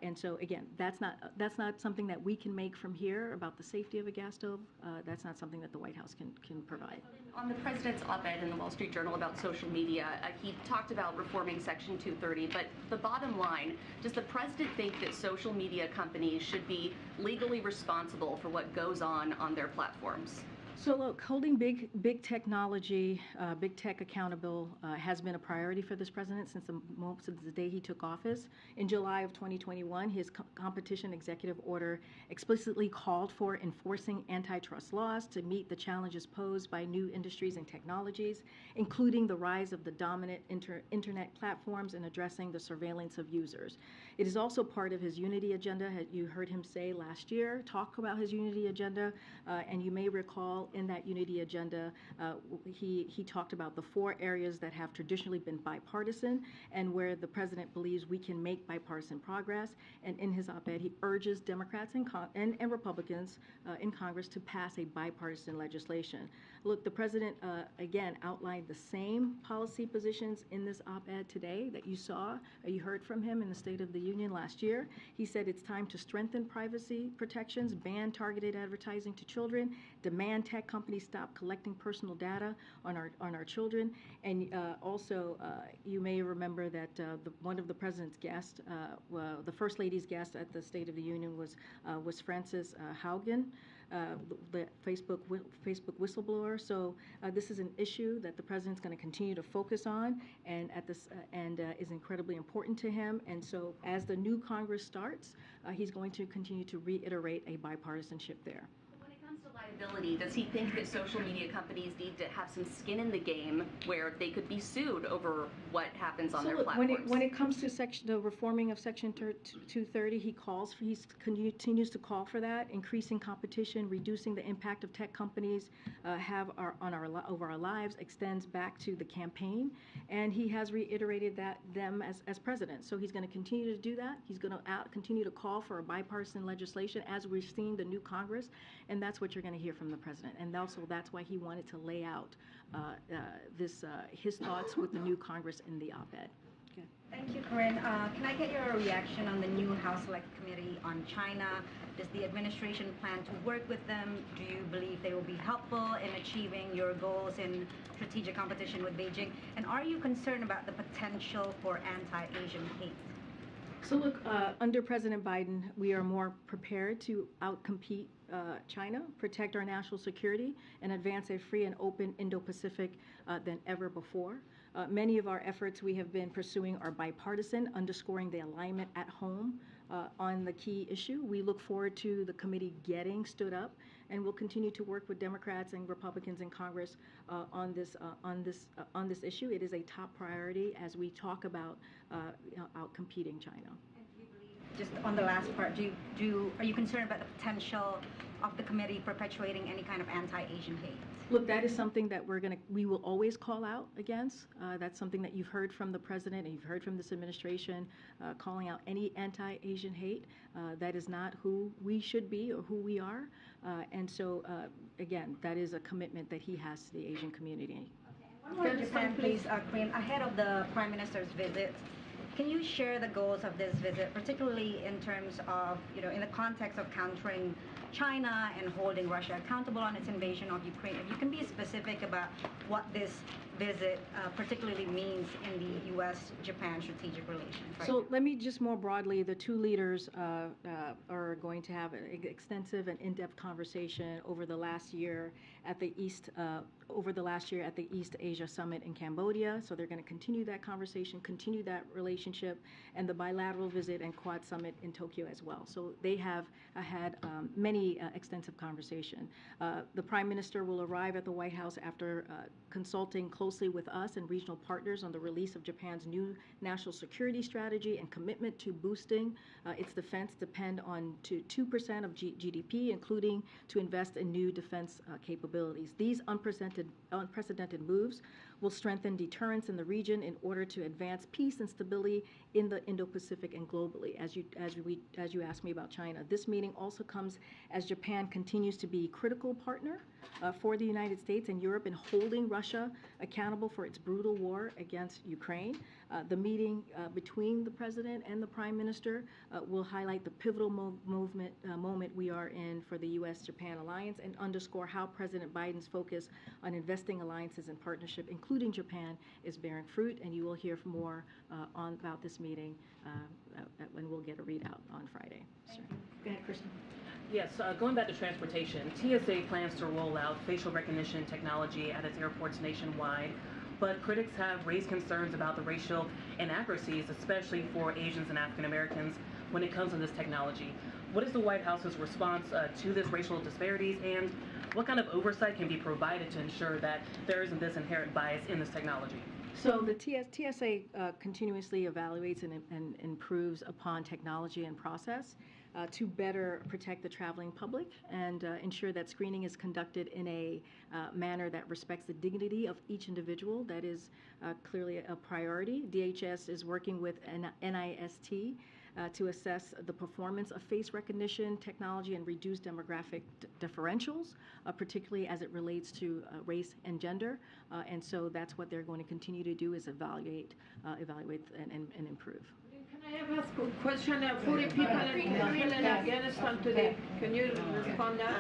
And so again, that's not something that we can make from here about the safety of a gas stove. That's not something that the White House can provide. On the president's op-ed in the Wall Street Journal about social media, he talked about reforming Section 230, but the bottom line, does the president think that social media companies should be legally responsible for what goes on their platforms? So look, holding big technology, big tech accountable has been a priority for this president since the day he took office. In July of 2021, his competition executive order explicitly called for enforcing antitrust laws to meet the challenges posed by new industries and technologies, including the rise of the dominant internet platforms and addressing the surveillance of users. It is also part of his unity agenda. You heard him say last year, talk about his unity agenda, and you may recall in that unity agenda, he talked about the 4 areas that have traditionally been bipartisan and where the president believes we can make bipartisan progress. And in his op-ed, he urges Democrats and Republicans in Congress to pass a bipartisan legislation. Look, the president, again, outlined the same policy positions in this op-ed today that you heard from him in the State of the Union last year. He said it's time to strengthen privacy protections, ban targeted advertising to children, demand tech companies stop collecting personal data on our children, and also you may remember that one of the president's guests, the First Lady's guest at the State of the Union was Frances Haugen, the Facebook whistleblower. So this is an issue that the president's going to continue to focus on, and is incredibly important to him. And so as the new Congress starts, he's going to continue to reiterate a bipartisanship there. Liability, does he think that social media companies need to have some skin in the game where they could be sued over what happens on their platforms? When it comes to the reforming of Section 230, he continues to call for that, increasing competition, reducing the impact of tech companies over our lives extends back to the campaign, and he has reiterated them as president. So he's going to continue to do that. He's going to continue to call for a bipartisan legislation as we're seeing the new Congress, and that's what you're going to hear from the president. And also that's why he wanted to lay out his thoughts with the new Congress in the op-ed. Okay. Thank you, Karine. Can I get your reaction on the new House Select Committee on China? Does the administration plan to work with them? Do you believe they will be helpful in achieving your goals in strategic competition with Beijing? And are you concerned about the potential for anti-Asian hate? So look, under President Biden, we are more prepared to outcompete China, protect our national security, and advance a free and open Indo-Pacific than ever before. Many of our efforts we have been pursuing are bipartisan, underscoring the alignment at home on the key issue. We look forward to the committee getting stood up, and we'll continue to work with Democrats and Republicans in Congress on this issue. It is a top priority as we talk about outcompeting China. Just on the last part, are you concerned about the potential of the committee perpetuating any kind of anti-Asian hate? Look, that is something that we will always call out against. That's something that you've heard from the president and you've heard from this administration, calling out any anti-Asian hate. That is not who we should be or who we are. And so, again, that is a commitment that he has to the Asian community. One more Japan, please, Karine. Ahead of the Prime Minister's visit, can you share the goals of this visit, particularly in terms of, in the context of countering China and holding Russia accountable on its invasion of Ukraine? If you can be specific about what this visit particularly means in the U.S.-Japan strategic relations. So let me just more broadly, the two leaders are going to have an extensive and in-depth conversation over the last year at the East Asia Summit in Cambodia. So they're going to continue that conversation, continue that relationship, and the bilateral visit and Quad Summit in Tokyo as well. So they have had many extensive conversation. The Prime Minister will arrive at the White House after consulting closely closely with us and regional partners on the release of Japan's new national security strategy and commitment to boosting its defense depend on to 2% of GDP, including to invest in new defense capabilities. These unprecedented moves will strengthen deterrence in the region in order to advance peace and stability in the Indo-Pacific and globally. As you asked me about China, this meeting also comes as Japan continues to be a critical partner for the United States and Europe in holding Russia accountable for its brutal war against Ukraine. The meeting between the President and the Prime Minister will highlight the pivotal moment we are in for the U.S.-Japan alliance and underscore how President Biden's focus on investing alliances and partnership, including Japan, is bearing fruit. And you will hear more about this meeting when we'll get a readout on Friday. Go ahead, Kristen. Yes, going back to transportation, TSA plans to roll out facial recognition technology at its airports nationwide, but critics have raised concerns about the racial inaccuracies, especially for Asians and African Americans, when it comes to this technology. What is the White House's response to this racial disparities, and what kind of oversight can be provided to ensure that there isn't this inherent bias in this technology? So the TSA continuously evaluates and improves upon technology and process to better protect the traveling public and ensure that screening is conducted in a manner that respects the dignity of each individual. That is clearly a priority. DHS is working with NIST to assess the performance of face recognition technology and reduce demographic differentials, particularly as it relates to race and gender. And so that's what they're going to continue to do, is evaluate and improve. Can I ask a question? 40 people in Afghanistan today. Can you respond now?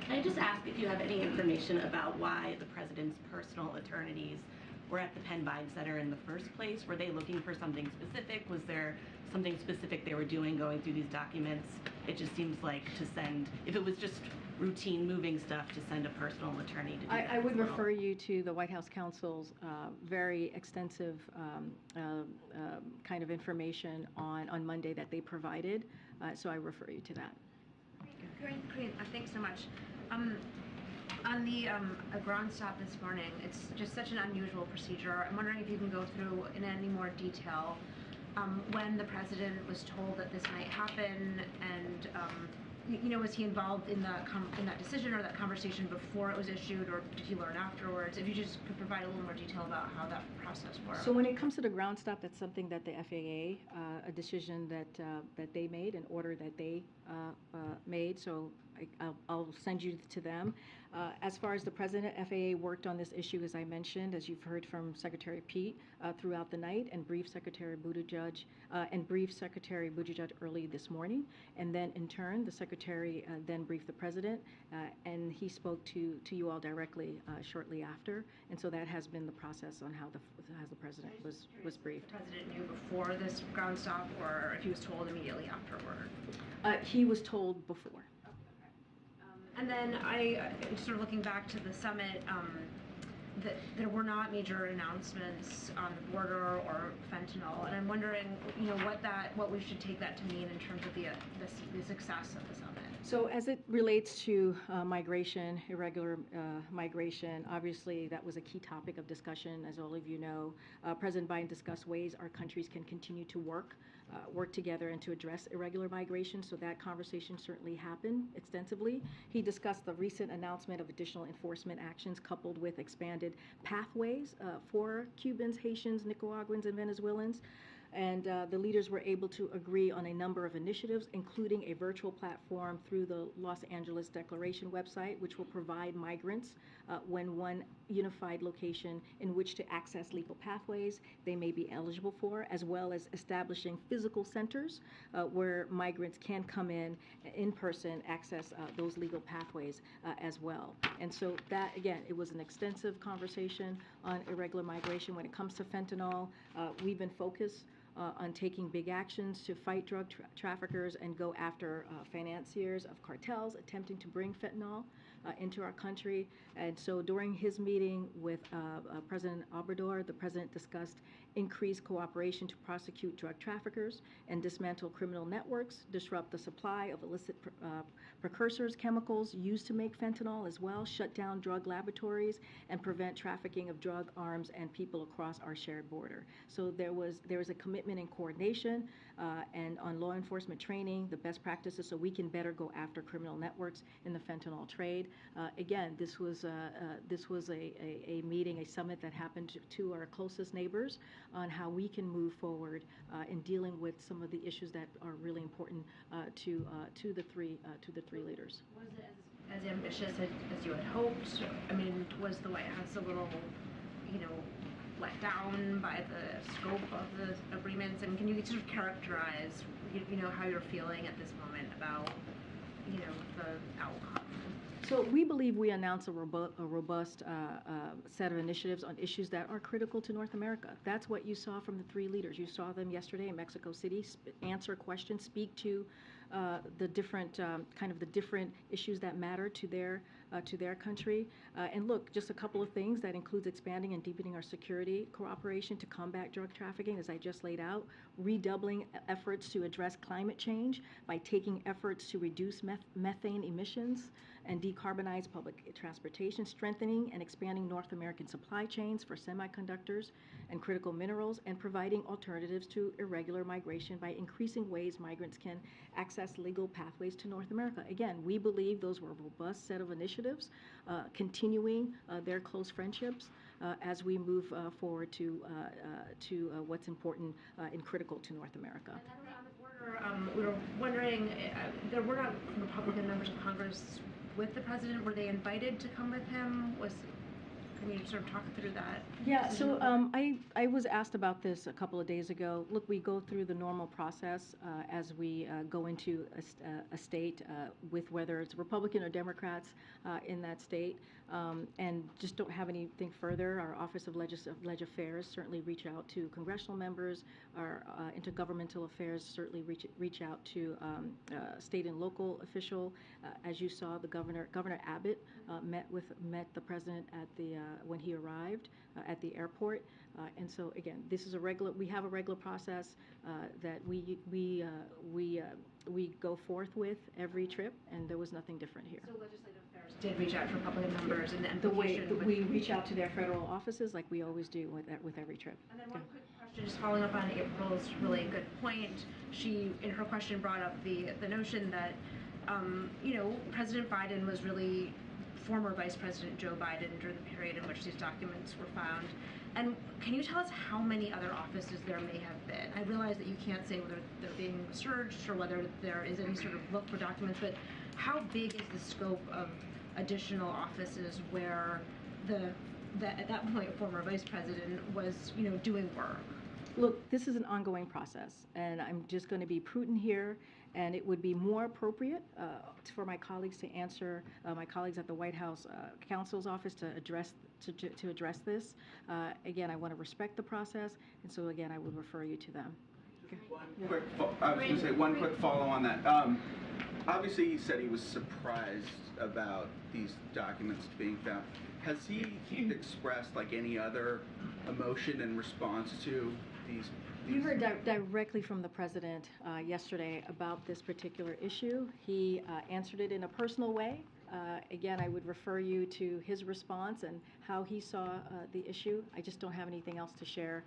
I just ask if you have any information about why the president's personal attorneys were at the Penn Biden Center in the first place. Were they looking for something specific? Was there something specific they were doing going through these documents? It just seems like to send, if it was just routine moving stuff, to send a personal attorney to do that. I would refer you to the White House counsel's very extensive kind of information on Monday that they provided. So I refer you to that. Karine, thanks so much. On the ground stop this morning, it's just such an unusual procedure. I'm wondering if you can go through in any more detail when the president was told that this might happen, and was he involved in that decision or that conversation before it was issued, or did he learn afterwards? If you just could provide a little more detail about how that process works. So when it comes to the ground stop, that's something that the FAA, a decision that they made, an order that they made. So I'll send you to them. As far as the president, FAA worked on this issue, as I mentioned, as you've heard from Secretary Pete throughout the night, and briefed Secretary Buttigieg early this morning. And then in turn, the secretary then briefed the president, and he spoke to you all directly shortly after. And so that has been the process on how the president was briefed. The president knew before this ground stop, or if he was told immediately afterward? He was told before. And then sort of looking back to the summit, that there were not major announcements on the border or fentanyl, and I'm wondering, what we should take that to mean in terms of the success of the summit. So as it relates to migration, irregular migration, obviously that was a key topic of discussion, as all of you know. President Biden discussed ways our countries can continue to work together and to address irregular migration, so that conversation certainly happened extensively. He discussed the recent announcement of additional enforcement actions coupled with expanded pathways for Cubans, Haitians, Nicaraguans, and Venezuelans. And the leaders were able to agree on a number of initiatives, including a virtual platform through the Los Angeles Declaration website, which will provide migrants one unified location in which to access legal pathways they may be eligible for, as well as establishing physical centers where migrants can come in person, access those legal pathways as well. And so that, again, it was an extensive conversation on irregular migration. When it comes to fentanyl, we've been focused on taking big actions to fight drug traffickers and go after financiers of cartels attempting to bring fentanyl into our country. And so during his meeting with President Obrador, the president discussed increased cooperation to prosecute drug traffickers and dismantle criminal networks, disrupt the supply of illicit precursors, chemicals used to make fentanyl as well, shut down drug laboratories, and prevent trafficking of drug, arms, and people across our shared border. So there was a commitment in coordination and on law enforcement training, the best practices so we can better go after criminal networks in the fentanyl trade. Again, this was a meeting, a summit that happened to our closest neighbors on how we can move forward in dealing with some of the issues that are really important to the three leaders. Was it as ambitious as you had hoped? I mean, was the White House a little, let down by the scope of the agreements? And can you sort of characterize, how you're feeling at this moment about, the outcome? So we believe we announced a robust set of initiatives on issues that are critical to North America. That's what you saw from the three leaders. You saw them yesterday in Mexico City answer questions, speak to the different the different issues that matter to their country. And look, just a couple of things that includes expanding and deepening our security cooperation to combat drug trafficking, as I just laid out, redoubling efforts to address climate change by taking efforts to reduce methane emissions and decarbonize public transportation, strengthening and expanding North American supply chains for semiconductors and critical minerals, and providing alternatives to irregular migration by increasing ways migrants can access legal pathways to North America. Again, we believe those were a robust set of initiatives, continuing their close friendships as we move forward to what's important and critical to North America. And then on the border, we were wondering, there were not Republican members of Congress with the president. Were they invited to come with him? Can you sort of talk through that? Yeah, so I was asked about this a couple of days ago. Look, we go through the normal process as we go into a state with whether it's Republican or Democrats in that state, and just don't have anything further. Our Office of Legislative Affairs certainly reach out to congressional members. Our Intergovernmental Affairs certainly reach out to state and local official. As you saw, the Governor Abbott met the president at the when he arrived at the airport, and so again, we have a regular process that we go forth with every trip, and there was nothing different here. So Legislative Affairs did reach out to Republican members, and the way we reach out to their federal offices like we always do with every trip. And then one quick question, just following up on April's really good point. She, in her question, brought up the notion that President Biden was really former Vice President Joe Biden during the period in which these documents were found. And can you tell us how many other offices there may have been? I realize that you can't say whether they're being searched or whether there is any sort of look for documents, but how big is the scope of additional offices where at that point former Vice President was doing work? Look, this is an ongoing process, and I'm just going to be prudent here, and it would be more appropriate for my colleagues to answer, my colleagues at the White House counsel's office to address this. Again, I want to respect the process, and so again, I would refer you to them. Okay. One quick follow on that. Obviously, he said he was surprised about these documents being found. Has he expressed any other emotion in response to these? You heard directly from the president yesterday about this particular issue. He answered it in a personal way. Again, I would refer you to his response and how he saw the issue. I just don't have anything else to share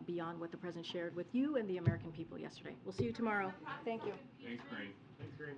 beyond what the president shared with you and the American people yesterday. We'll see you tomorrow. Thank you. Thanks, Karine. Thanks, Karine.